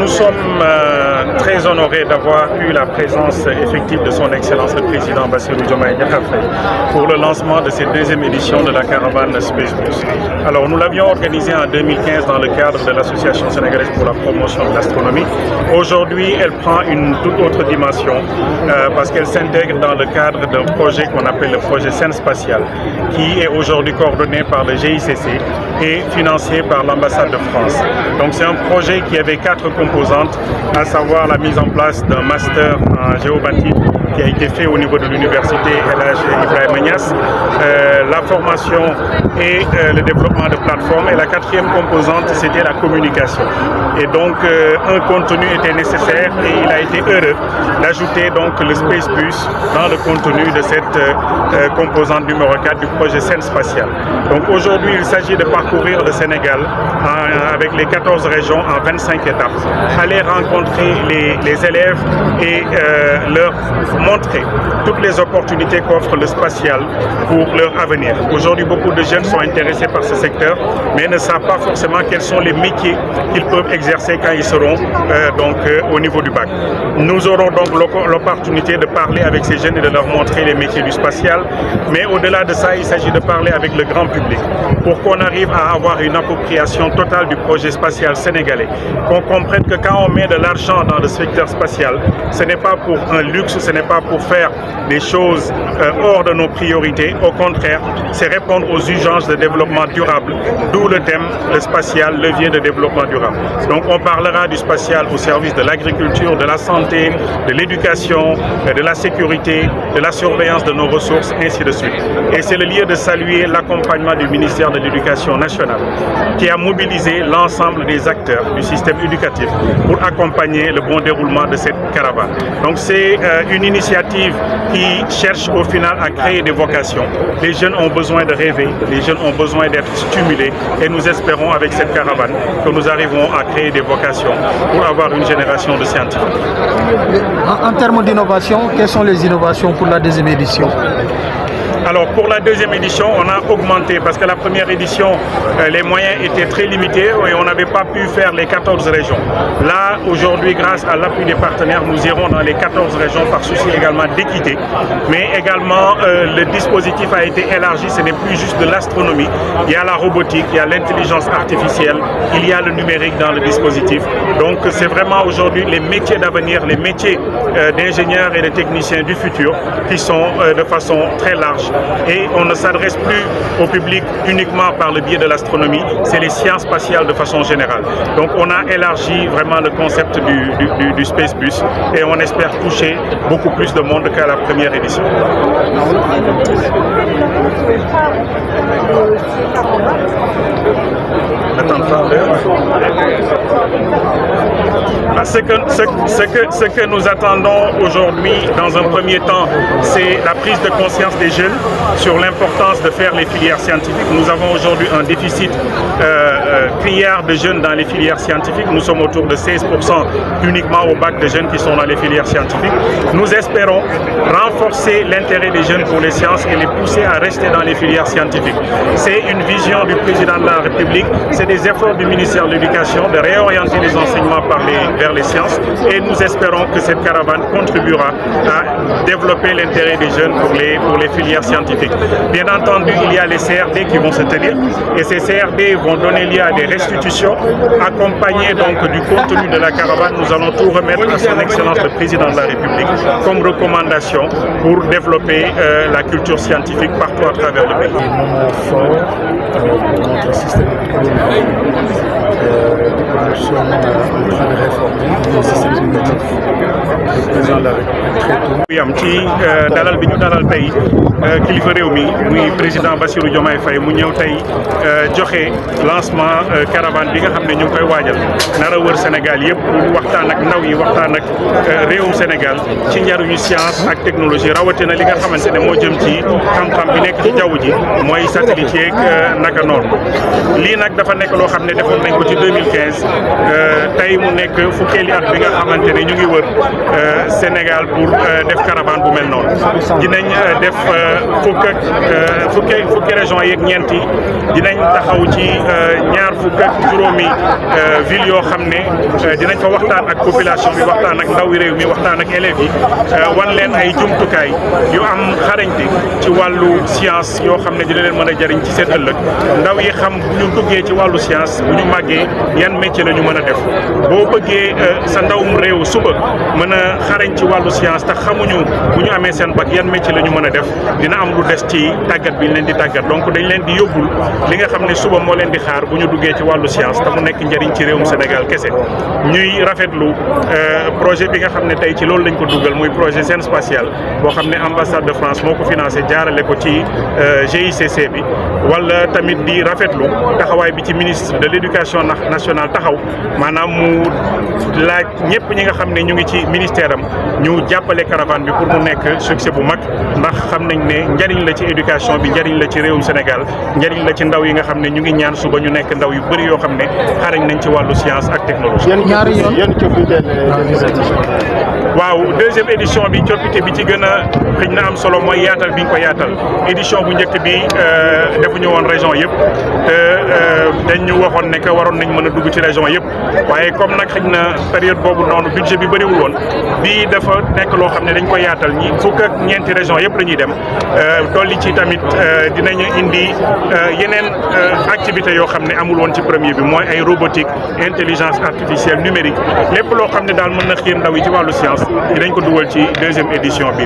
Nous sommes très honorés d'avoir eu la présence effective de son Excellence le Président Bassirou Diomaye Diakhar Faye pour le lancement de cette deuxième édition de la caravane Space Bus. Alors nous l'avions organisée en 2015 dans le cadre de l'Association sénégalaise pour la promotion de l'astronomie. Aujourd'hui, elle prend une toute autre dimension parce qu'elle s'intègre dans le cadre d'un projet qu'on appelle le projet Scène Spatiale, qui est aujourd'hui coordonné par le GICC et financé par l'ambassade de France. Donc c'est un projet qui avait 4 composantes, à savoir la mise en place d'un master en géobâtique qui a été fait au niveau de l'université El Hadj Ibrahima Niass, la formation et le développement de plateformes. Et la 4e composante, c'était la communication. Et donc un contenu était nécessaire et il a été heureux d'ajouter donc le Space Bus dans le contenu de cette composante numéro 4 du projet Scène Spatiale. Donc aujourd'hui, il s'agit de parcourir le Sénégal avec les 14 régions en 25 étapes, aller rencontrer les élèves et leur montrer toutes les opportunités qu'offre le spatial pour leur avenir. Aujourd'hui, beaucoup de jeunes sont intéressés par ce secteur, mais ne savent pas forcément quels sont les métiers qu'ils peuvent exercer quand ils seront au niveau du bac. Nous aurons donc l'opportunité de parler avec ces jeunes et de leur montrer les métiers du spatial, mais au-delà de ça, il s'agit de parler avec le grand public pour qu'on arrive à avoir une appropriation totale du projet spatial sénégalais, qu'on comprenne que quand on met de l'argent dans le secteur spatial, ce n'est pas pour un luxe, ce n'est pas pour faire des choses hors de nos priorités. Au contraire, c'est répondre aux urgences de développement durable, d'où le thème, le spatial, levier de développement durable. Donc on parlera du spatial au service de l'agriculture, de la santé, de l'éducation, de la sécurité, de la surveillance de nos ressources, ainsi de suite. Et c'est le lieu de saluer l'accompagnement du ministère de l'Éducation nationale qui a mobilisé l'ensemble des acteurs du système éducatif pour accompagner le bon déroulement de cette caravane. Donc c'est une initiative qui cherche au final à créer des vocations. Les jeunes ont besoin de rêver, les jeunes ont besoin d'être stimulés et nous espérons avec cette caravane que nous arrivons à créer des vocations pour avoir une génération de scientifiques. En termes d'innovation, quelles sont les innovations pour la deuxième édition ? Alors pour la deuxième édition, on a augmenté parce que la première édition, les moyens étaient très limités et on n'avait pas pu faire les 14 régions. Là, aujourd'hui, grâce à l'appui des partenaires, nous irons dans les 14 régions par souci également d'équité. Mais également, le dispositif a été élargi, ce n'est plus juste de l'astronomie. Il y a la robotique, il y a l'intelligence artificielle, il y a le numérique dans le dispositif. Donc c'est vraiment aujourd'hui les métiers d'avenir, les métiers d'ingénieurs et de techniciens du futur qui sont de façon très large. Et on ne s'adresse plus au public uniquement par le biais de l'astronomie, c'est les sciences spatiales de façon générale. Donc on a élargi vraiment le concept du Space Bus et on espère toucher beaucoup plus de monde qu'à la première édition. Ce que nous attendons aujourd'hui, dans un premier temps, c'est la prise de conscience des jeunes sur l'importance de faire les filières scientifiques. Nous avons aujourd'hui un déficit criard de jeunes dans les filières scientifiques. Nous sommes autour de 16% uniquement au bac de jeunes qui sont dans les filières scientifiques. Nous espérons renforcer l'intérêt des jeunes pour les sciences et les pousser à rester dans les filières scientifiques. C'est une vision du président de la République, c'est des efforts du ministère de l'Éducation de réorienter les enseignements vers les sciences et nous espérons que cette caravane contribuera à développer l'intérêt des jeunes pour les filières scientifiques. Bien entendu, il y a les CRD qui vont se tenir et ces CRD vont donner lieu à des restitutions accompagnées donc du contenu de la caravane. Nous allons tout remettre à son Excellence le Président de la République comme recommandation pour développer la culture scientifique partout à travers le pays. Un moment fort pour notre système éducatif. Nous sommes en train de réformer le système éducatif. Le président de la République très tôt. Oui, am ci dalal bi ñu dalal tey kilifa réew mi muy président Bassirou Diomaye Faye mu ñëw tey joxe lancement caravane bi nga xam ne ñu ngi koy waajal nar a wër Sénégal yëpp pour waxtaan ak ndaw yi waxtaan ak réewum Sénégal ci njariñu science ak technologie rawatina li nga xamante ne moo jëm ci xam-xam bi nekk ci jaww ji mooy satellite yeeg naka noonu lii nag dafa nekk loo xam ne defoon nañ ko ci 2015 tey mu nekk fukkeeli at bi nga xamante ne ñu ngi wër Sénégal pour def caravane bu mel noonu dinañ def fukki région yeeg ñeenti dinañ taxaw ci ñaar fukk ak juróomi ville yoo xam ne dinañ fa waxtaan ak population bi waxtaan ak ndawi réew mi waxtaan ak élèves yi wan leen ay jumtukaay yu am xarañte ci wàllu science yoo xam ne dina leen mën a jariñ ci seen ëllëg ndaw yi xam bu ñu duggee ci wàllu science bu ñu màggee yan métier la ñu mën a def boo bëggee sa ndawum réew suba mën a xarañ ci wàllu science tax xamuñu bu ñu amee seen bac yan métier la ñu mën a def dina am lu des ci tàggat bi ñu leen di tàggat donc dañ leen di yóbbul li nga xam ne suba moo leen di xaar bu ñu duggee ci wàllu science te mu nekk njëriñ ci réewum Sénégal kese ñuy rafetlu projet bi nga xam ne tey ci loolu lañ ko dugal muy projet Sen Spatial boo xam ne ambassade de France moo ko financé jaarale ko ci GICC bi wala tamit di rafetlu taxawaay bi ci ministre de l'éducation nationale taxaw maanaam mu laaj ñëpp ñi nga xam ne ñu ngi ci ministère am ñu jàppale caravane bi pour mu nekk succès bu mag ndax xam nañ ne njëriñ la ci éducation bi njëriñ la ci réewum Sénégal njëriñ la ci ndaw yi nga xam ne ñu ngi ñaan suba ñu nekk ndaw yu bëri yoo xam ne xarañ nañ ci wàllu science ak technologie. waaw deuxième édition bi coppite bi ci gën a xëy na am solo mooy yaatal bi ñu ko yaatal édition bu njëkk bi defuñu woon région yëpp te dañ ñu waxoon ne que waroon nañ mën a dugg ci région yëpp waaye comme nag xëy na période boobu noonu budget bi bëriwul woon bii dafa nekk loo xam ne dañ ko yaatal ñi fukk ak ñeenti région yëpp la ñuy dem dolli ci tamit dinañu indi yeneen activité yoo xam ne amul woon ci premier bi mooy ay robotique intelligence artificielle numérique lépp loo xam ne daal mën na xiir ndaw yi ci wàllu science dinañ ko dugal ci deuxième édition bi